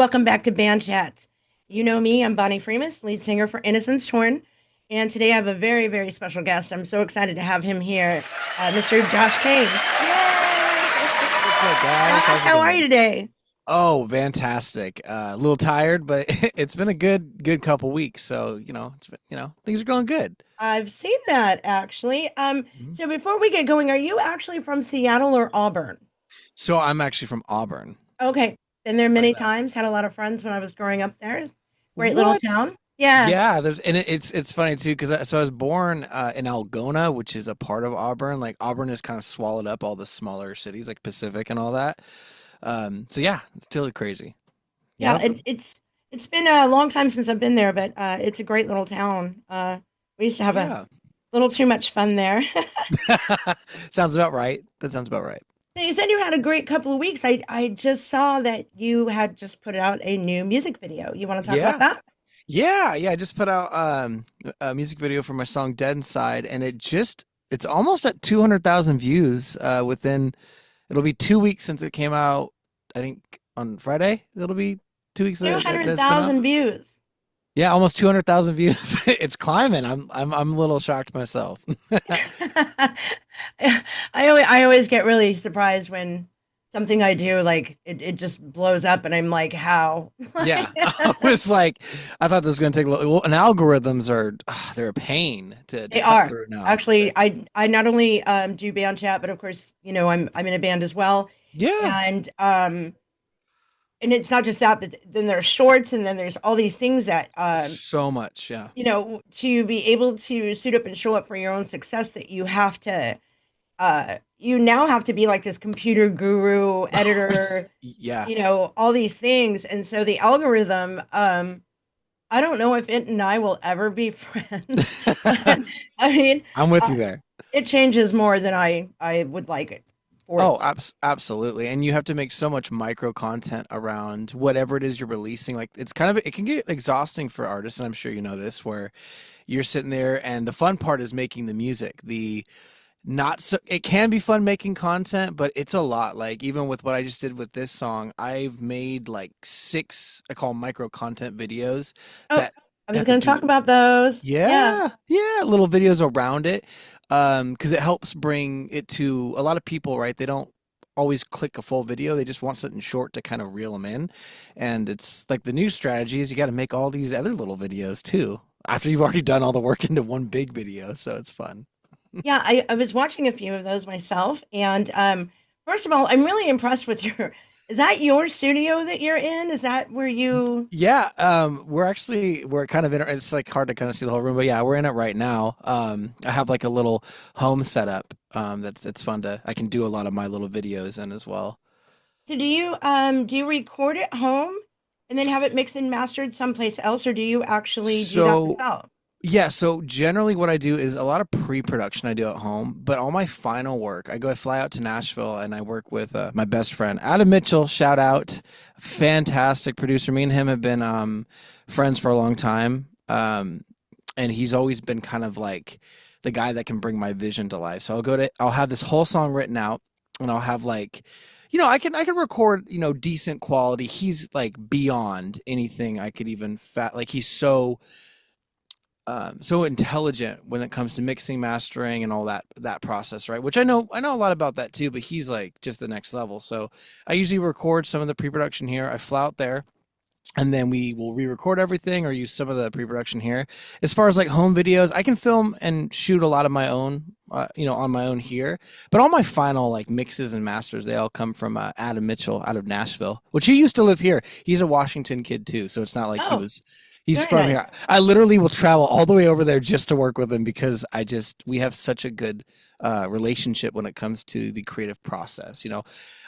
Welcome back to Band Chat. You know me, I'm Bonnie Freeman, lead singer for Innocence Torn. And today I have a very, very special guest. I'm so excited to have him here, Mr. Josh Kain. What's up, guys? Josh, How's it how are you going? today? Oh, fantastic. A little tired, but it's been a good couple weeks. So, things are going good. I've seen that actually. Mhm. So before we get going, are you actually from Seattle or Auburn? So I'm actually from Auburn. Okay, been there Right many now. times, had a lot of friends when I was growing up there. Great little What? town. Yeah. Yeah, it's funny too because I was born in Algona, which is a part of Auburn. Like Auburn has kind of swallowed up all the smaller cities like Pacific and all that. So yeah, it's totally crazy. Yeah, Yep. it's been a long time since I've been there, but it's a great little town. We used to have a Yeah. little too much fun there. Sounds about right. That sounds about right. So you said you had a great couple of weeks. I just saw that you had just put out a new music video. You want to talk about Yeah. that? Yeah. I just put out a music video for my song Dead Inside, and it's almost at 200,000 views within it'll be 2 weeks since it came out. I think on Friday it'll be 2 weeks Two hundred that's been out. thousand views. Yeah, almost 200,000 views. It's climbing. I'm a little shocked myself. I always get really surprised when something I do like it just blows up and I'm like, how? Yeah, I was like, I thought this was going to take a little. Well, and algorithms are they're a pain to They cut are. through now. Actually, I not only do band chat, but of course, I'm in a band as well. Yeah, And it's not just that, but then there's shorts and then there's all these things that so much. Yeah. to be able to suit up and show up for your own success that you now have to be like this computer guru, editor, Yeah, all these things. And so the algorithm, I don't know if it and I will ever be friends. I mean, I'm with uh, you there. it changes more than I would like it for it. Oh, absolutely. And you have to make so much micro content around whatever it is you're releasing. Like it can get exhausting for artists, and I'm sure you know this, where you're sitting there and the fun part is making the music. The not so it can be fun making content, but it's a lot. Like even with what I just did with this song, I've made like six I call micro content videos Oh, that I was have to going to talk do about those. Yeah. yeah, little videos around it. Because it helps bring it to a lot of people, right? They don't always click a full video. They just want something short to kind of reel them in. And it's like the new strategy is you got to make all these other little videos too after you've already done all the work into one big video. So it's fun. Yeah, I was watching a few of those myself, and first of all, I'm really impressed with your. Is that your studio that you're in? Is that where you? Yeah, we're kind of in it's like hard to kind of see the whole room, but yeah, we're in it right now. I have like a little home setup. That's it's fun to I can do a lot of my little videos in as well. So do you record at home and then have it mixed and mastered someplace else, or do you actually do that So yourself? yeah, so generally what I do is a lot of pre-production I do at home, but all my final work, I fly out to Nashville and I work with my best friend, Adam Mitchell, shout out, fantastic producer. Me and him have been friends for a long time. And he's always been kind of like the guy that can bring my vision to life. So I'll have this whole song written out and I'll have like I can record, decent quality. He's like beyond anything I could even like he's so intelligent when it comes to mixing, mastering, and all that process, right? Which I know a lot about that too, but he's like just the next level. So I usually record some of the pre-production here. I fly out there, and then we will re-record everything or use some of the pre-production here. As far as like home videos, I can film and shoot a lot of my own, on my own here. But all my final like mixes and masters, they all come from Adam Mitchell out of Nashville, which he used to live here. He's a Washington kid too, so it's not like Oh, he's very from nice. here. I literally will travel all the way over there just to work with him because we have such a good relationship when it comes to the creative process.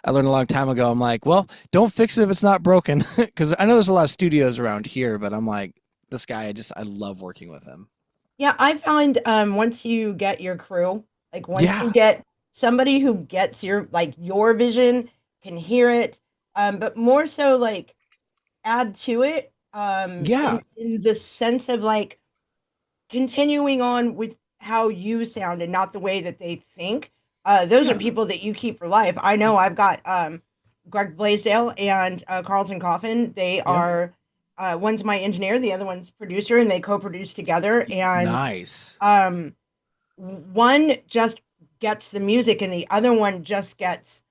I learned a long time ago. I'm like, well, don't fix it if it's not broken, because I know there's a lot of studios around here, but I'm like, this guy, I love working with him. Yeah, I find once you get your crew, like once you Yeah, get somebody who gets your vision, can hear it, but more so like add to it yeah, in the sense of like continuing on with how you sound and not the way that they think. Those are yeah, people that you keep for life. I know I've got Greg Blaisdell and Carlton Coffin. They Yep. are one's my engineer, the other one's producer, and they co-produce together. And Nice. um, one just gets the music, and the other one just gets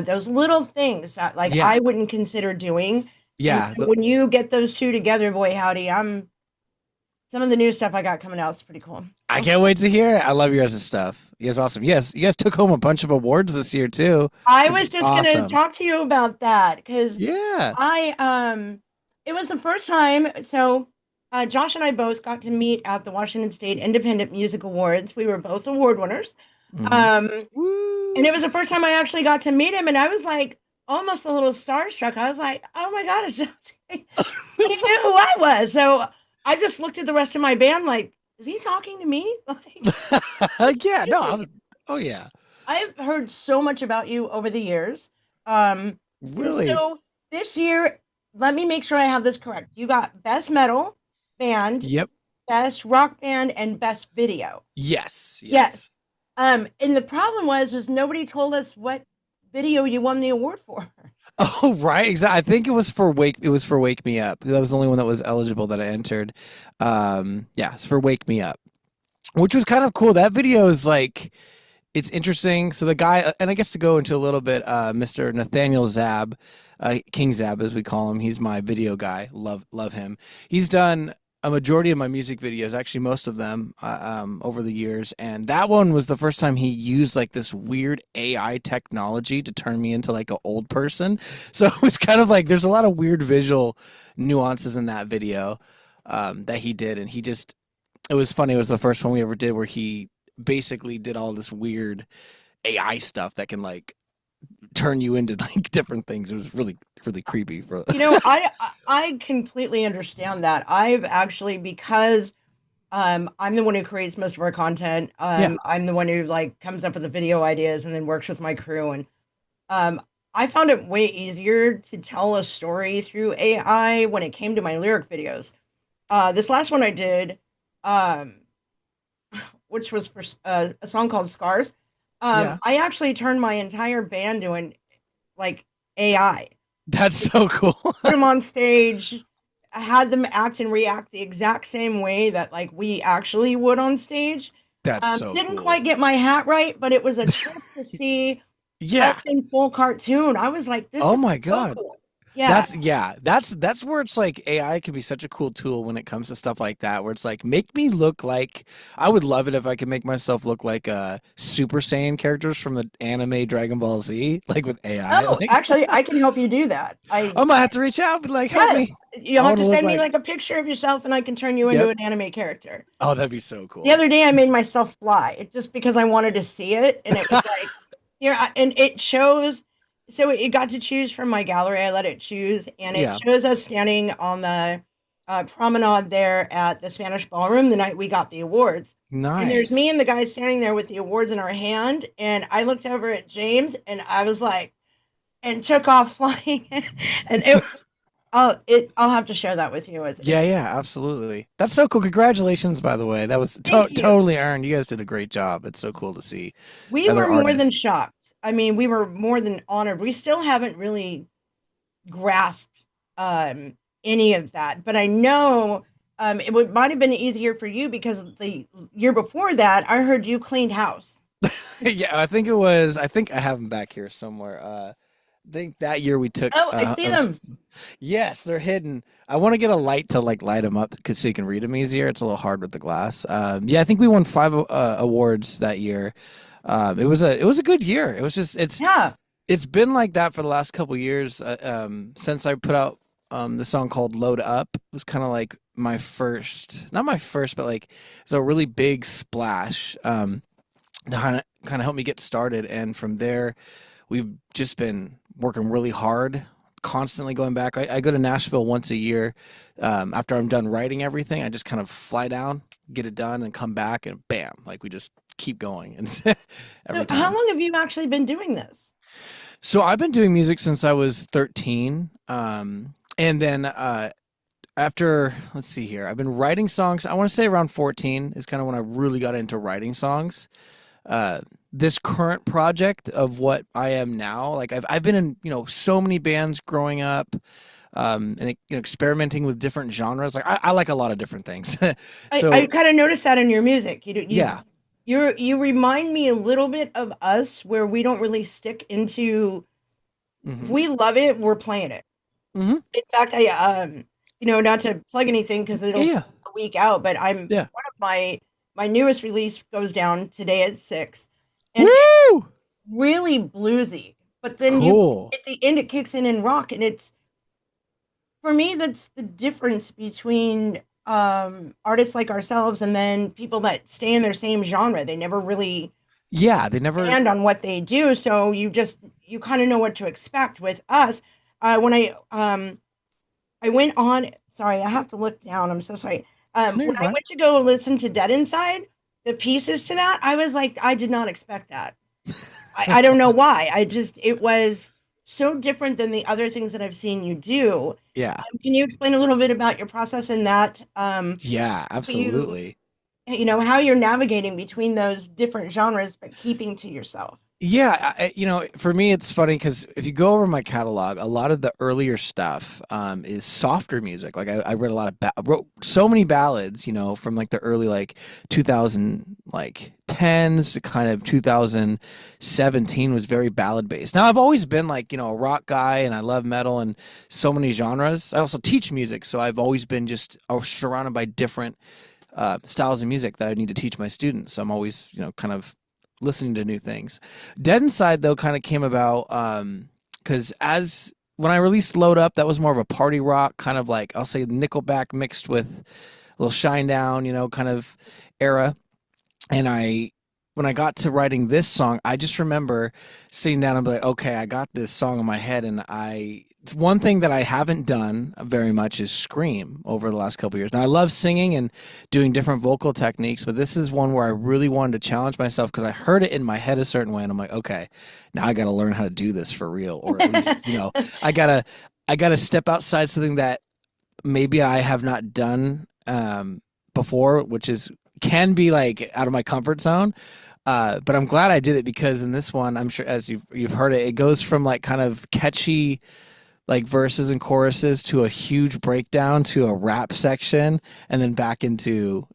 those little things that like Yeah. I wouldn't consider doing. And Yeah. so when you get those two together, boy howdy, I'm some of the new stuff I got coming out is pretty cool. I So can't wait to hear it. I love your guys' stuff. You guys awesome. Yes, you guys took home a bunch of awards this year too, I which was is just gonna awesome. talk to you about that because Yeah. I it was the first time. So Josh and I both got to meet at the Washington State Independent Music Awards. We were both award winners. Mm-hmm. Um, and Woo. it was the first time I actually got to meet him, and I was like almost a little starstruck. I was like, "Oh my God, it's Josh!" He knew who I was. So I just looked at the rest of my band like, "Is he talking to me?" Like, Yeah. No. Oh yeah. I've heard so much about you over the years. Um, and Really. so this year, let me make sure I have this correct. You got best metal band, Yep. best rock band, and best video. Yes. Yes. Yes. And the problem was is nobody told us what video you won the award for. Oh right. Exactly. I think it was for Wake. It was for Wake Me Up. That was the only one that was eligible that I entered. Yeah, it's for Wake Me Up, which was kind of cool. That video is like it's interesting. So the guy, and I guess to go into a little bit, Mr. Nathaniel Zab, King Zab as we call him. He's my video guy. Love him. He's done a majority of my music videos, actually most of them, over the years. And that one was the first time he used like this weird AI technology to turn me into like an old person. So it was kind of like there's a lot of weird visual nuances in that video that he did, and he just it was funny. It was the first one we ever did where he basically did all this weird AI stuff that can like turn you into like different things. It was really creepy. For I completely understand that. I've actually because I'm the one who creates most of our content. Yeah, I'm the one who like comes up with the video ideas and then works with my crew and um I found it way easier to tell a story through AI when it came to my lyric videos. This last one I did, um, which was for a song called Scars. yeah. I actually turned my entire band to an like AI. That's so cool. Put them on stage, had them act and react the exact same way that like we actually would on stage. That's so Didn't cool. quite get my hat right, but it was a trip to see us Yeah. in full cartoon. I was like, this Oh is my so god. cool. Yeah. That's where it's like AI can be such a cool tool when it comes to stuff like that, where it's like make me look like I would love it if I could make myself look like Super Saiyan characters from the anime Dragon Ball Z, like with AI. Oh, Like actually, I can help you do that. I might have to reach out, but like help Yes, me. you'll I have want to to look send me like like a picture of yourself and I can turn you into Yep. an anime character. Oh, that'd be so The cool. other day I made myself fly just because I wanted to see it and it was like here and it shows so it got to choose from my gallery. I let it choose and it Yeah. shows us standing on the promenade there at the Spanish Ballroom the night we got the awards. And there's me Nice. and the guy standing there with the awards in our hand and I looked over at James and I was like and took off flying and I'll have to share that with you. Yeah, It's yeah, absolutely. That's so cool. Congratulations, by the way. That was thank you. totally earned. You guys did a great job. It's so cool to see We other were more than artists. shocked. I mean, we were more than honored. We still haven't really grasped any of that, but I know it would might have been easier for you because the year before that, I heard you cleaned house. Yeah, I think it was. I think I have them back here somewhere. I think that year we took. Oh, I see them. Yes, they're hidden. I want to get a light to like light them up because so you can read them easier. It's a little hard with the glass. Yeah, I think we won 5 awards that year. It was a good year. It was just Yeah. it's been like that for the last couple years. Since I put out the song called "Load Up." It was kind of like my first, not my first, but like it's a really big splash. To kind of help me get started. And from there, we've just been working really hard, constantly going back. I go to Nashville once a year. After I'm done writing everything, I just kind of fly down, get it done, and come back, and bam, like we just keep going and So every how time. long have you actually been doing this? So I've been doing music since I was 13. And then after, let's see here, I've been writing songs. I want to say around 14 is kind of when I really got into writing songs. uh, this current project of what I am now. Like I've been in, so many bands growing up, and experimenting with different genres. Like I like a lot of different things. I So kind of noticed that in your music. yeah. You remind me a little bit of us, where we don't really stick into. If Hmm. we love it, we're playing it. Hmm. In fact, not to plug anything because Yeah. it'll take Yeah. a week out, but I'm Yeah. one of my newest release goes down today at 6, and it's Woo! really bluesy. But then Cool. at the end it kicks in rock, and it's for me that's the difference between artists like ourselves and then people that stay in their same genre. They never really Yeah, they never. expand on what they do, so you kind of know what to expect with us. When I went on. Sorry, I have to look down. I'm so sorry. No, When you're I fine. went to go listen to Dead Inside, the pieces to that, I was like, I did not expect that. I don't know why. It was so different than the other things that I've seen you do. Yeah. Can you explain a little bit about your process in that? Yeah, You, absolutely. how you're navigating between those different genres, but keeping to yourself. Yeah, for me, it's funny because if you go over my catalog, a lot of the earlier stuff is softer music. Like I read a lot of wrote so many ballads, from like the early like 2000 like tens to kind of 2017 was very ballad based. Now I've always been like a rock guy, and I love metal and so many genres. I also teach music, so I've always been just surrounded by different styles of music that I need to teach my students. So I'm always kind of listening to new things. Dead Inside though kind of came about because as when I released Load Up, that was more of a party rock kind of like I'll say Nickelback mixed with a little Shine Down, kind of era. And when I got to writing this song, I just remember sitting down and be like, okay, I got this song in my head, and it's one thing that I haven't done very much is scream over the last couple of years. Now I love singing and doing different vocal techniques, but this is one where I really wanted to challenge myself because I heard it in my head a certain way, and I'm like, okay, now I got to learn how to do this for real, or at least I gotta I gotta step outside something that maybe I have not done before, which is can be like out of my comfort zone. But I'm glad I did it because in this one, I'm sure as you've heard it, it goes from like kind of catchy like verses and choruses to a huge breakdown to a rap section, and then back into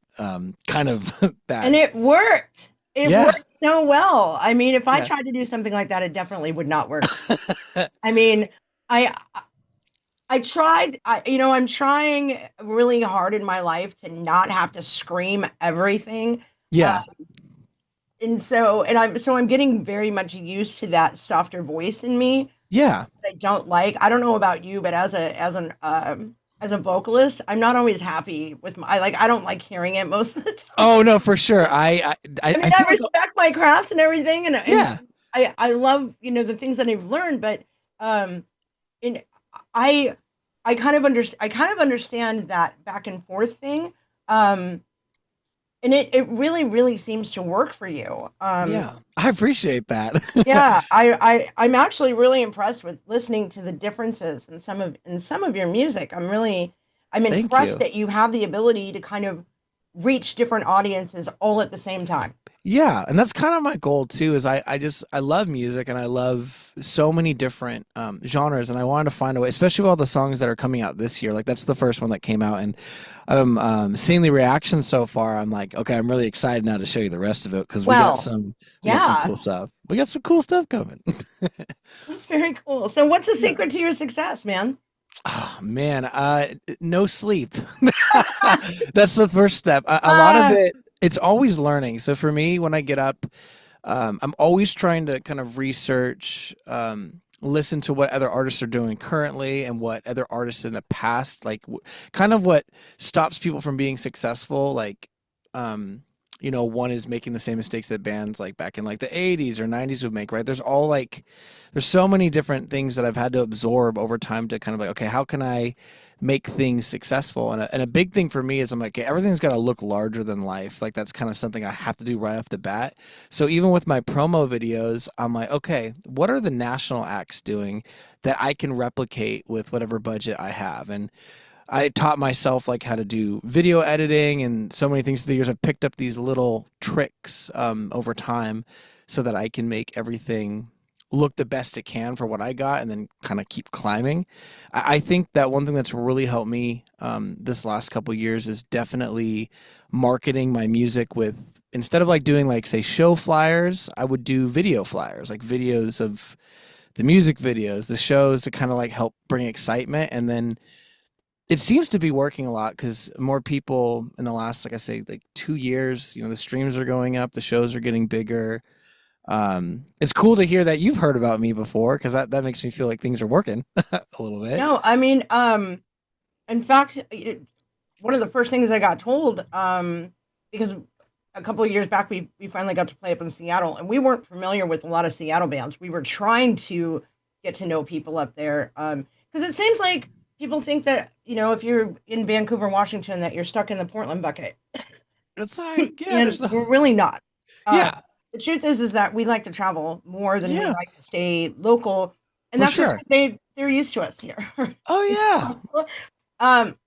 kind of that. And it worked. It Yeah, worked so well. I mean, if I yeah, tried to do something like that, it definitely would not work. I mean, I I tried, I'm trying really hard in my life to not have to scream everything. Uh, yeah, and I'm getting very much used to that softer voice in me. yeah. I don't like. I don't know about you, but as a vocalist, I'm not always happy with I don't like hearing it most of the time. Oh no, for sure. I mean, I I feel like respect my craft and everything, and yeah, I love the things that I've learned, but um, and I I kind of understand that back and forth thing, um, and it really seems to work for you. yeah. I appreciate that. Yeah, I'm actually really impressed with listening to the differences in some of your music. I'm Thank impressed you. that you have the ability to kind of reach different audiences all at the same time. Yeah, and that's kind of my goal too. Is I love music and I love so many different genres, and I wanted to find a way, especially with all the songs that are coming out this year. Like that's the first one that came out, and seeing the reaction so far, I'm like, okay, I'm really excited now to show you the rest of it because Well, we got some yeah, cool stuff. We got some cool stuff coming. that's very cool. So, what's the Yeah. secret to your success, man? Oh man, no sleep. That's the first step. A lot of Uh, it, it's always learning. So for me, when I get up, I'm always trying to kind of research, listen to what other artists are doing currently and what other artists in the past, like kind of what stops people from being successful. Like, one is making the same mistakes that bands like back in like the 80s or 90s would make, right? There's so many different things that I've had to absorb over time to kind of like, okay, how can I make things successful? And a big thing for me is I'm like, okay, everything's got to look larger than life. Like that's kind of something I have to do right off the bat. So even with my promo videos, I'm like, okay, what are the national acts doing that I can replicate with whatever budget I have? And I taught myself like how to do video editing and so many things through the years. I've picked up these little tricks over time so that I can make everything look the best it can for what I got and then kind of keep climbing. I think that one thing that's really helped me this last couple years is definitely marketing my music with, instead of like doing like say show flyers, I would do video flyers, like videos of the music videos, the shows to kind of like help bring excitement. And then it seems to be working a lot because more people in the last, like I say, like 2 years, the streams are going up, the shows are getting bigger. It's cool to hear that you've heard about me before because that makes me feel like things are working a little bit. No, I mean, in fact, one of the first things I got told, because a couple of years back we finally got to play up in Seattle, and we weren't familiar with a lot of Seattle bands. We were trying to get to know people up there, because it seems like people think that if you're in Vancouver, Washington, that you're stuck in the Portland bucket, It's like, yeah, and there's the, we're really not. Uh, yeah, the truth is that we like to travel more than we yeah, like to stay local, and for that's just sure. what they're used to us here. Oh yeah. um,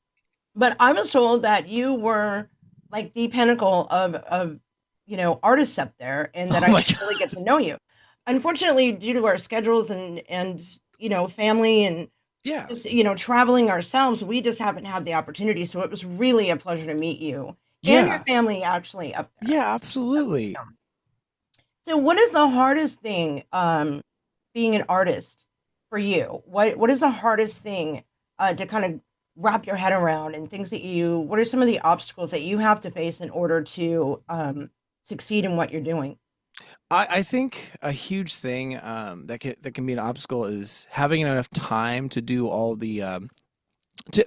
but I was told that you were like the pinnacle of artists up there, and that Oh I my should really God. get to know you. Unfortunately, due to our schedules and family and Yeah. just traveling ourselves, we just haven't had the opportunity. So it was really a pleasure to meet you and your Yeah. family actually up there. Yeah, absolutely. So what is the hardest thing being an artist for you? What is the hardest thing to kind of wrap your head around, and things that what are some of the obstacles that you have to face in order to succeed in what you're doing? I think a huge thing that can be an obstacle is having enough time to do all the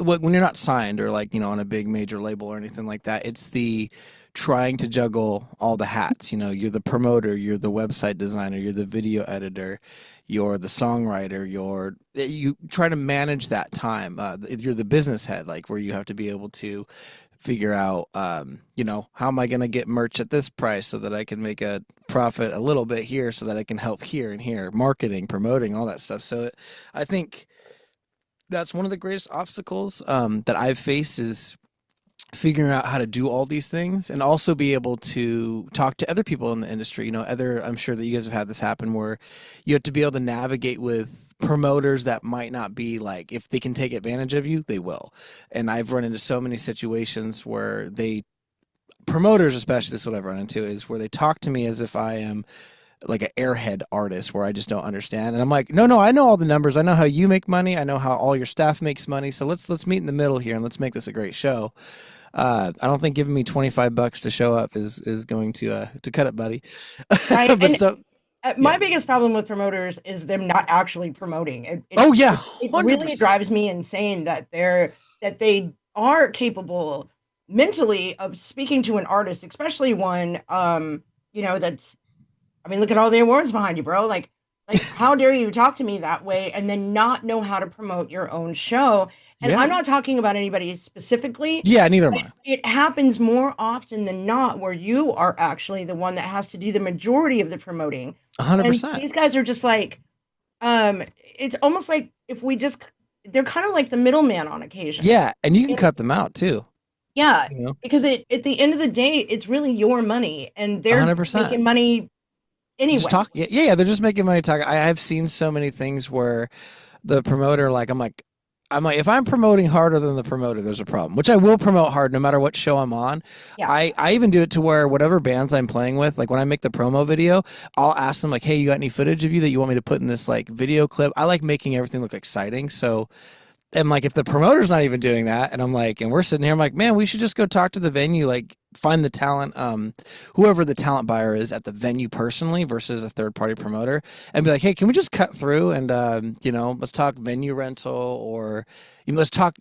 when you're not signed or like on a big major label or anything like that. It's the trying to juggle all the hats. You're the promoter, you're the website designer, you're the video editor, you're the songwriter, you try to manage that time. You're the business head, like where you have to be able to figure out, how am I going to get merch at this price so that I can make a profit a little bit here so that I can help here and here, marketing, promoting, all that stuff. So I think that's one of the greatest obstacles that I've faced is figuring out how to do all these things and also be able to talk to other people in the industry. I'm sure that you guys have had this happen where you have to be able to navigate with promoters that might not be like, if they can take advantage of you, they will. And I've run into so many situations where promoters, especially, this is what I've run into, is where they talk to me as if I am like an airhead artist where I just don't understand. And I'm like, no, I know all the numbers. I know how you make money. I know how all your staff makes money. So let's meet in the middle here and let's make this a great show. I don't think giving me $25 to show up is going to cut it, buddy. Right. But And so yeah. my biggest problem with promoters is them not actually promoting. Oh yeah, It really 100%. drives me insane that they are capable mentally of speaking to an artist, especially one that's, I mean, look at all the awards behind you, bro. Like how dare you talk to me that way and then not know how to promote your own show? And I'm Yeah. not talking about anybody specifically. Yeah, neither am I. It happens more often than not where you are actually the one that has to do the majority of the promoting. And 100%. these guys are just like, it's almost like if we just, they're kind of like the middleman on occasion. Yeah, and you can And cut them out too. yeah, You know, because at the end of the day, it's really your money and they're 100%. making money Just anyway. talk. Yeah, yeah, yeah. They're just making money talking. I've seen so many things where the promoter, like, I'm like, if I'm promoting harder than the promoter, there's a problem. Which I will promote hard no matter what show I'm on. Yeah. I even do it to where whatever bands I'm playing with, like when I make the promo video, I'll ask them like, hey, you got any footage of you that you want me to put in this like video clip? I like making everything look exciting. So and like if the promoter's not even doing that and I'm like and we're sitting here, I'm like, man, we should just go talk to the venue, like find the talent, whoever the talent buyer is at the venue personally versus a third party promoter, and be like, hey, can we just cut through and let's talk venue rental, or let's talk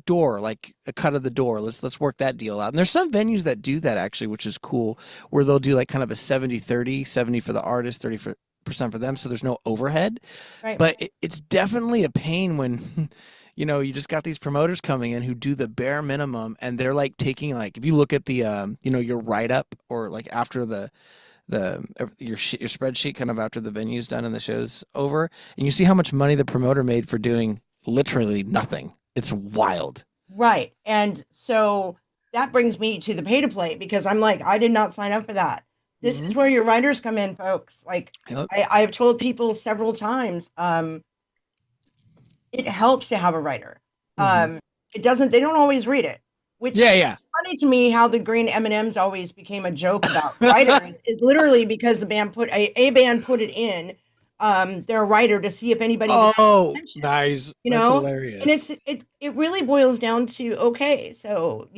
door, like a cut of the door, let's work that deal out. And there's some venues that do that actually, which is cool, where they'll do like kind of a 70-30, 70 for the artist, 30% for them, so there's no overhead. Right. But it's definitely a pain when you just got these promoters coming in who do the bare minimum, and they're like taking, like, if you look at the your write up, or like after your spreadsheet, kind of after the venue's done and the show's over, and you see how much money the promoter made for doing literally nothing. It's wild. Right. And so that brings me to the pay to play because I'm like, I did not sign up for that. This is Mhm. where your writers come in, folks. Like Yep. I've told people several times, it helps to have a writer. Hmm. It doesn't, they don't always read it, which Yeah, is yeah. funny to me how the green M&Ms always became a joke about writers is literally because the band put a band put it in their writer to see if anybody would pay Oh, attention, nice. you That's know? And hilarious. it really boils down to okay, so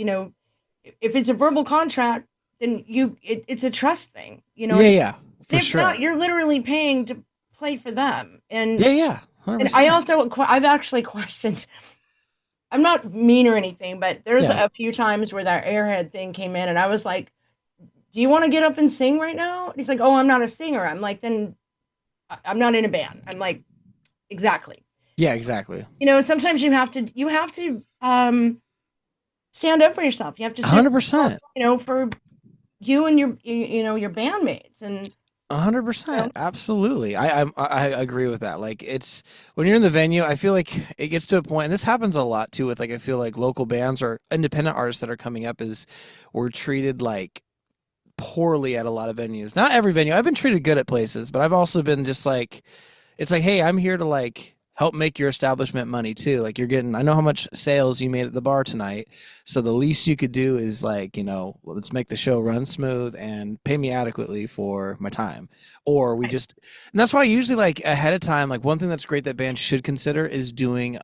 if it's a verbal contract, then it's a trust thing, Yeah, and yeah, for if not, sure. you're literally paying to play for them. Yeah, yeah, And I 100%. also I've actually questioned. I'm not mean or anything, but there's Yeah. a few times where that airhead thing came in, and I was like, "Do you want to get up and sing right now?" And he's like, "Oh, I'm not a singer." I'm like, "Then I'm not in a band." I'm like, "Exactly." Yeah, exactly. Sometimes you have to stand up for yourself. You have to stand up, 100%. for you and your bandmates, and A hundred you know, percent, absolutely. I agree with that. Like it's when you're in the venue, I feel like it gets to a point, and this happens a lot too. With like, I feel like local bands or independent artists that are coming up is we're treated like poorly at a lot of venues. Not every venue. I've been treated good at places, but I've also been just like it's like, hey, I'm here to like help make your establishment money too. Like you're getting, I know how much sales you made at the bar tonight. So the least you could do is like, let's make the show run smooth and pay me adequately for my time. Or we just, and that's why I usually like ahead of time, like one thing that's great that bands should consider is doing,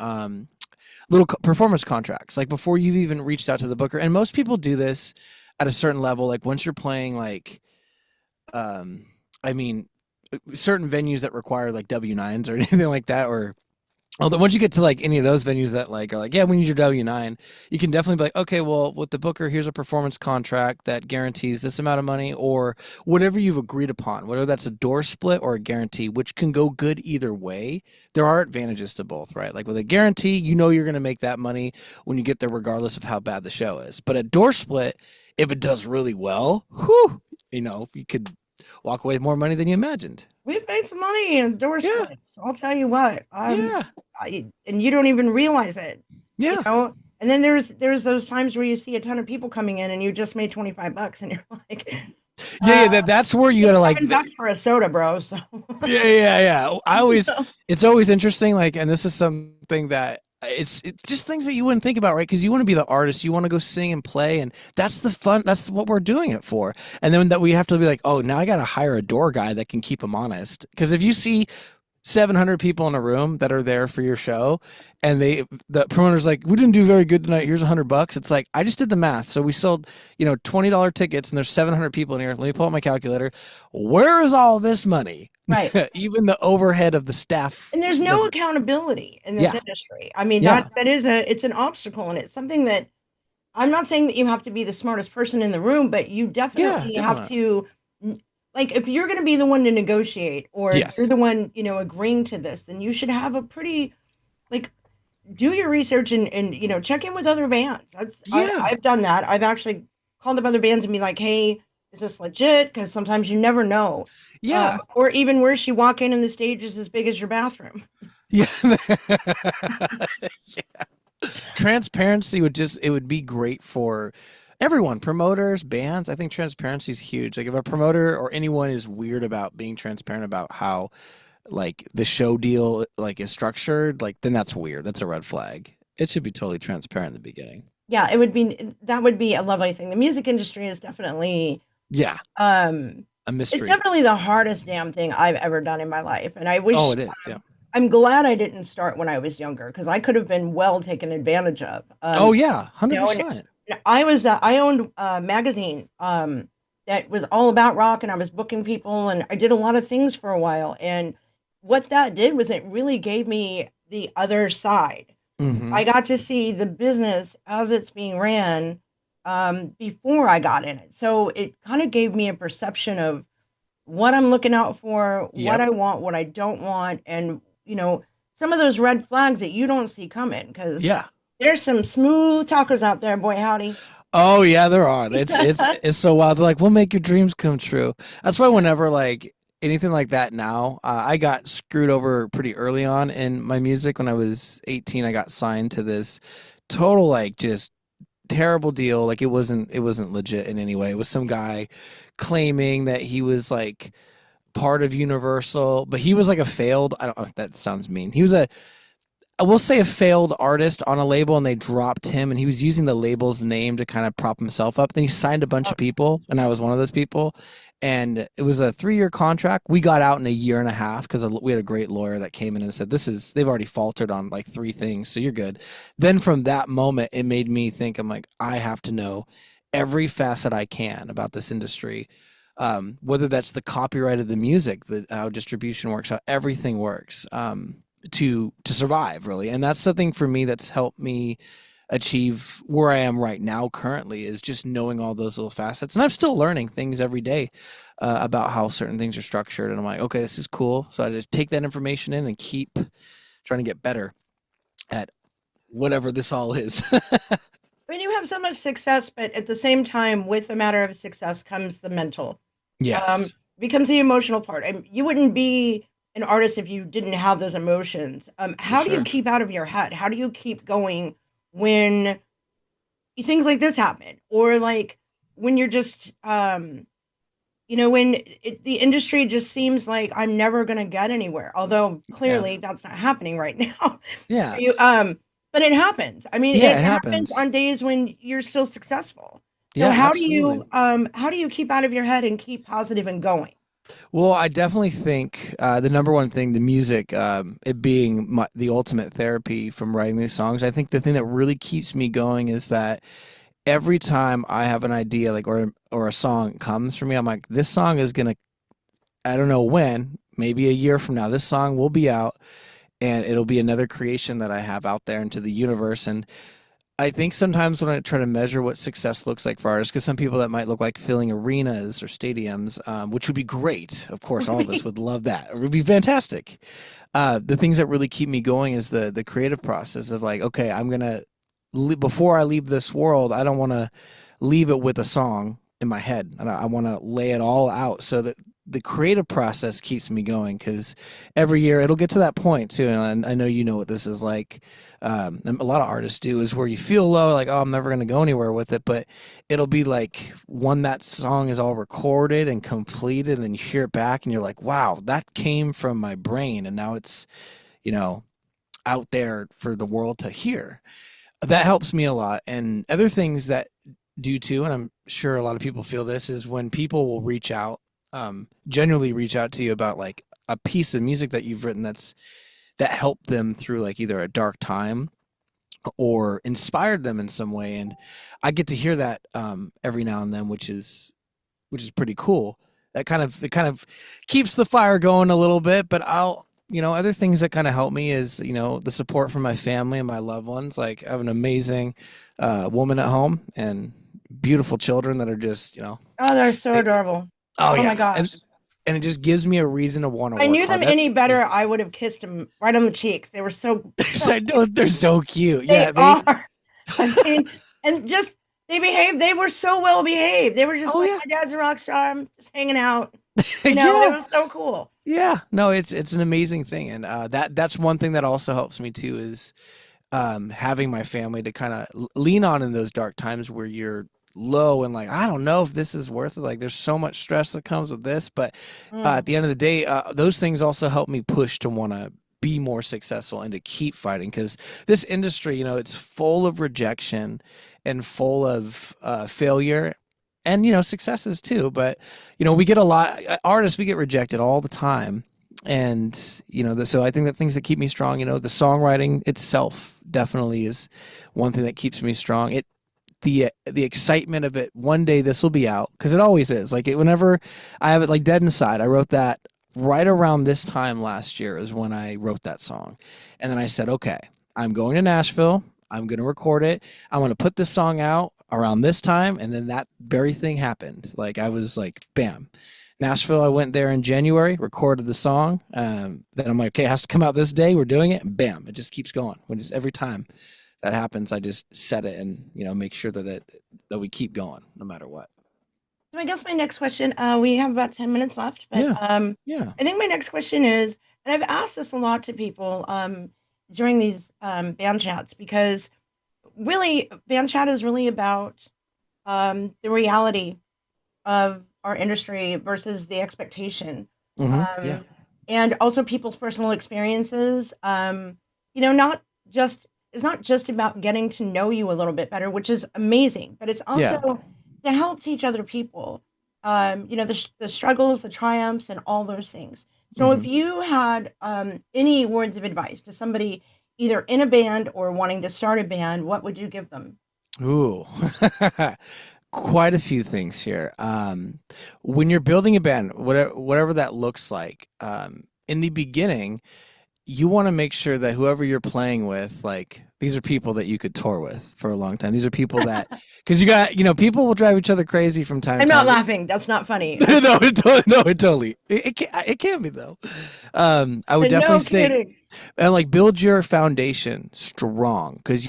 little performance contracts, like before you've even reached out to the booker. And most people do this at a certain level. Like once you're playing like, um, I mean, certain venues that require like W-9s or anything like that, or although once you get to like any of those venues that like are like, yeah, we need your W-9, you can definitely be like, okay, well, with the booker, here's a performance contract that guarantees this amount of money, or whatever you've agreed upon, whether that's a door split or a guarantee, which can go good either way. There are advantages to both, right? Like with a guarantee, you're going to make that money when you get there, regardless of how bad the show is. But a door split, if it does really well, whew, you could walk away with more money than you imagined. we've made some money in door Yeah, splits. I'll tell you what. yeah, And you don't even realize it, you yeah. know. And then there's those times where you see a ton of people coming in, and you just made $25, and you're like, Yeah, uh, yeah, that's where you gotta like, $7 for a soda, bro. So, yeah, yeah, yeah. you know, It's always interesting, like, and this is something that it's just things that you wouldn't think about, right? Because you want to be the artist, you want to go sing and play, and that's the fun. That's what we're doing it for. And then that we have to be like, oh, now I got to hire a door guy that can keep them honest. Because if you see 700 people in a room that are there for your show and the promoter's like, we didn't do very good tonight, here's $100, it's like, I just did the math, so we sold $20 tickets and there's 700 people in here. Let me pull out my calculator. Where is all this money? right. Even the overhead of the staff And there's no doesn't. accountability in this Yeah, industry. I mean, yeah, it's an obstacle, and it's something that I'm not saying that you have to be the smartest person in the room, but you yeah, definitely definitely have not. to, like, if you're going to be the one to negotiate, or you're Yes. the one, agreeing to this, then you should have a pretty, like, do your research and check in with other bands. Yeah, I've done that. I've actually called up other bands and be like, hey, is this legit? Because sometimes you never know. yeah, Or even worse, you walk in and the stage is as big as your bathroom. yeah. Transparency it would be great for everyone, promoters, bands. I think transparency is huge. Like if a promoter or anyone is weird about being transparent about how like the show deal like is structured, like then that's weird. That's a red flag. It should be totally transparent in the beginning. Yeah, that would be a lovely thing. The music industry is definitely Yeah, um a it's mystery. definitely the hardest damn thing I've ever done in my life. And I Oh, wish it is. Yeah. I'm glad I didn't start when I was younger because I could have been well taken advantage of. Oh yeah, You know, and 100%. I owned a magazine that was all about rock, and I was booking people, and I did a lot of things for a while. And what that did was it really gave me the other side. Mm-hmm. I got to see the business as it's being ran before I got in it. So it kind of gave me a perception of what I'm looking out for, what Yep. I want, what I don't want, and some of those red flags that you don't see coming because Yeah. there's some smooth talkers out there, boy howdy. Oh yeah, there are. It's so wild. They're like, we'll make your dreams come true. That's why whenever like anything like that now, I got screwed over pretty early on in my music. When I was 18, I got signed to this total like just terrible deal. Like it wasn't legit in any way. It was some guy claiming that he was like part of Universal, but he was like a failed. I don't know if that sounds mean. He was a I will say a failed artist on a label, and they dropped him, and he was using the label's name to kind of prop himself up. Then he signed a bunch Oh, of people, and I was one of those people. And it was a 3-year contract. We got out in a year and a half because we had a great lawyer that came in and said, they've already faltered on like 3 things, so you're good. Then from that moment, it made me think, I'm like, I have to know every facet I can about this industry. Whether that's the copyright of the music, how distribution works, how everything works. To survive really, and that's something for me that's helped me achieve where I am right now currently, is just knowing all those little facets. And I'm still learning things every day about how certain things are structured, and I'm like, okay, this is cool, so I just take that information in and keep trying to get better at whatever this all is. I mean, you have so much success, but at the same time, with the matter of success comes the mental, um, Yes, becomes the emotional part. And you wouldn't be an artist if you didn't have those emotions. for How do you sure. keep out of your head? How do you keep going when things like this happen, or like when you're just, when the industry just seems like I'm never going to get anywhere, although Yeah, clearly that's not happening right now. yeah, You, but it happens. I mean, yeah, it it happens happens. on days when you're still successful. So Yeah, absolutely. how do you keep out of your head and keep positive and going? Well, I definitely think the number one thing, the music, it being the ultimate therapy from writing these songs. I think the thing that really keeps me going is that every time I have an idea, like or a song comes for me, I'm like, this song is gonna. I don't know when, maybe a year from now, this song will be out, and it'll be another creation that I have out there into the universe. And I think sometimes when I try to measure what success looks like for artists, because some people that might look like filling arenas or stadiums, which would be great. Of course, all of us would love that. It would be fantastic. The things that really keep me going is the creative process of like, okay, I'm gonna before I leave this world, I don't want to leave it with a song in my head, and I want to lay it all out so that the creative process keeps me going, because every year it'll get to that point too, and I know you know what this is like. A lot of artists do, is where you feel low, like, oh, I'm never going to go anywhere with it, but it'll be like when that song is all recorded and completed, and then you hear it back and you're like, wow, that came from my brain, and now it's, you know out there for the world to hear. That helps me a lot. And other things that do too, and I'm sure a lot of people feel this, is when people will reach out, genuinely reach out to you about like a piece of music that you've written that helped them through like either a dark time or inspired them in some way. And I get to hear that every now and then, which is pretty cool. It kind of keeps the fire going a little bit. But other things that kind of help me is, the support from my family and my loved ones. Like, I have an amazing woman at home and beautiful children that are just, Oh, they're so they, adorable. oh Oh my yeah, and gosh. and it just gives me a reason to want to If I work knew them hard. That any better, I would have kissed them right on the cheeks. They were so I know they're so cute. they Yeah, they. are. I mean, and just they behaved. They were so well behaved. They were just Oh like, yeah, my dad's a rock star. I'm just hanging out. It yeah. was so cool. Yeah, no, it's an amazing thing, and that's one thing that also helps me too, is having my family to kind of lean on in those dark times where you're low and like, I don't know if this is worth it. Like, there's so much stress that comes with this, but at Mm. the end of the day, those things also help me push to want to be more successful and to keep fighting, because this industry, it's full of rejection and full of failure, and successes too. But we get a lot, artists, we get rejected all the time. And so I think the things that keep me strong, the songwriting itself definitely is one thing that keeps me strong. The excitement of it, one day this will be out, because it always is. Like, whenever I have it like dead inside. I wrote that right around this time last year is when I wrote that song. And then I said, okay, I'm going to Nashville, I'm going to record it, I'm going to put this song out around this time. And then that very thing happened. Like, I was like, bam, Nashville. I went there in January, recorded the song. Then I'm like, okay, it has to come out this day. We're doing it. And bam, it just keeps going. When it's every time that happens, I just set it and make sure that we keep going no matter what. So I guess my next question, we have about 10 minutes left, but Yeah, yeah, I think my next question is, and I've asked this a lot to people during these band chats, because really, band chat is really about the reality of our industry versus the expectation. Yeah. Um, and also people's personal experiences. Not just it's not just about getting to know you a little bit better, which is amazing, but it's Yeah. also to help teach other people. The struggles, the triumphs, and all those things. So, if Hmm. you had any words of advice to somebody either in a band or wanting to start a band, what would you give them? Ooh. Quite a few things here. When you're building a band, whatever that looks like, in the beginning, you want to make sure that whoever you're playing with, like these are people that you could tour with for a long time. These are people that, because people will drive each other crazy from time I'm to not time. laughing. That's not funny. It can't be though. I would definitely No say, kidding. and like build your foundation strong because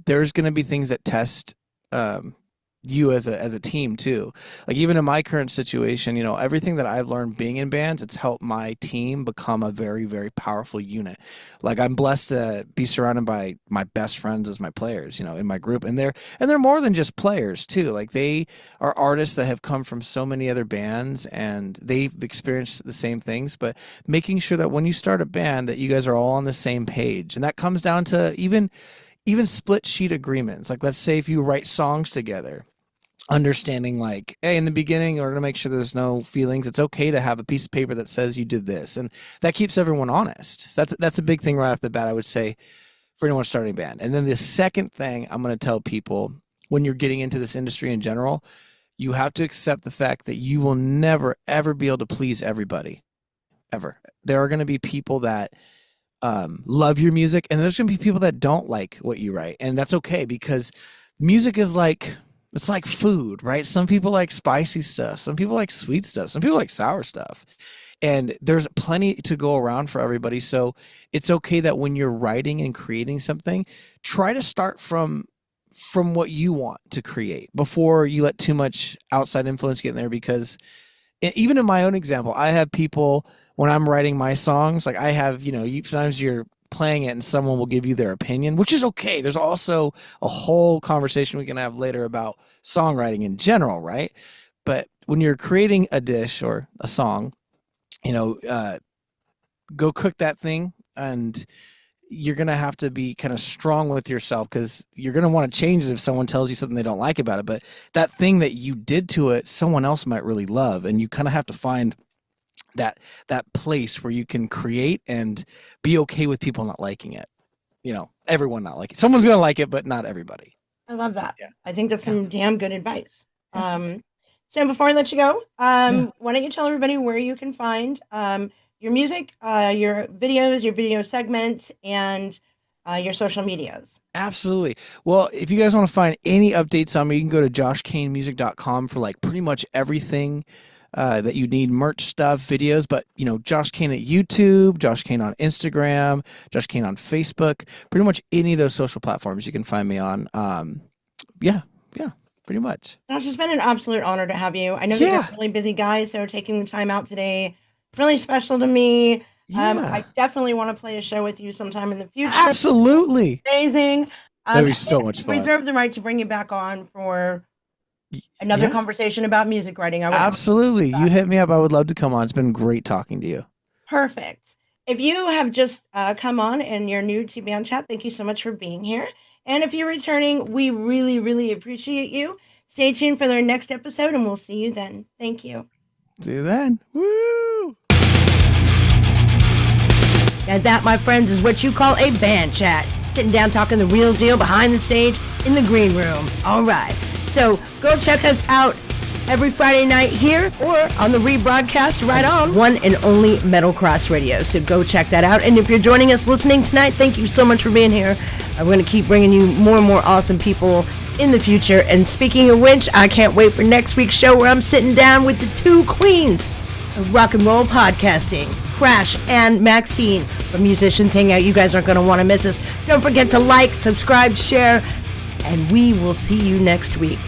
there's going to be things that test um, you as a team too. Like even in my current situation, everything that I've learned being in bands, it's helped my team become a very, very powerful unit. Like I'm blessed to be surrounded by my best friends as my players, in my group, and they're more than just players too. Like they are artists that have come from so many other bands and they've experienced the same things, but making sure that when you start a band that you guys are all on the same page. And that comes down to even split sheet agreements. Like let's say if you write songs together, understanding like, hey, in the beginning, in order to make sure there's no feelings, it's okay to have a piece of paper that says you did this, and that keeps everyone honest. So that's a big thing right off the bat, I would say, for anyone starting a band. And then the second thing I'm going to tell people when you're getting into this industry in general, you have to accept the fact that you will never ever be able to please everybody ever. There are going to be people that love your music, and there's going to be people that don't like what you write, and that's okay because music is like it's like food, right? Some people like spicy stuff, some people like sweet stuff, some people like sour stuff, and there's plenty to go around for everybody. So it's okay that when you're writing and creating something, try to start from what you want to create before you let too much outside influence get in there, because even in my own example, I have people when I'm writing my songs, like I have, sometimes you're playing it and someone will give you their opinion, which is okay. There's also a whole conversation we can have later about songwriting in general, right? But when you're creating a dish or a song, go cook that thing, and you're going to have to be kind of strong with yourself because you're going to want to change it if someone tells you something they don't like about it. But that thing that you did to it, someone else might really love. And you kind of have to find that place where you can create and be okay with people not liking it. Everyone not like it. Someone's going to like it, but not everybody. I love that. Yeah. I think that's Yeah. some damn good advice. Yeah. So before I let you go, Yeah. why don't you tell everybody where you can find your music, your videos, your video segments, and your social medias? Absolutely. Well, if you guys want to find any updates on me, you can go to joshkainmusic.com for like pretty much everything that you need, merch stuff, videos. But, Josh Kain at YouTube, Josh Kain on Instagram, Josh Kain on Facebook, pretty much any of those social platforms you can find me on. Yeah, pretty much. Josh, it's been an absolute honor to have you. I know that you're Yeah. a really busy guy, so taking the time out today, really special to me. Yeah. I definitely want to play a show with you sometime in the future. Absolutely. Amazing. That'd be so much fun. Reserve the right to bring you back on for another Yeah. conversation about music writing. Absolutely. You hit me up. I would love to come on. It's been great talking to you. Perfect. If you have just come on and you're new to Band Chat, thank you so much for being here. And if you're returning, we really, really appreciate you. Stay tuned for their next episode, and we'll see you then. Thank you. See you then. Woo! And that, my friends, is what you call a Band Chat. Sitting down talking the real deal behind the stage in the green room. All right. So go check us out every Friday night here or on the rebroadcast right on one and only Metal Cross Radio. So go check that out. And if you're joining us listening tonight, thank you so much for being here. I'm going to keep bringing you more and more awesome people in the future. And speaking of which, I can't wait for next week's show where I'm sitting down with the two queens of rock and roll podcasting, Crash and Maxine. From Musicians Hangout, you guys aren't going to want to miss us. Don't forget to like, subscribe, share, and we will see you next week.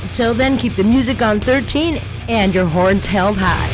Until then, keep the music on 13 and your horns held high.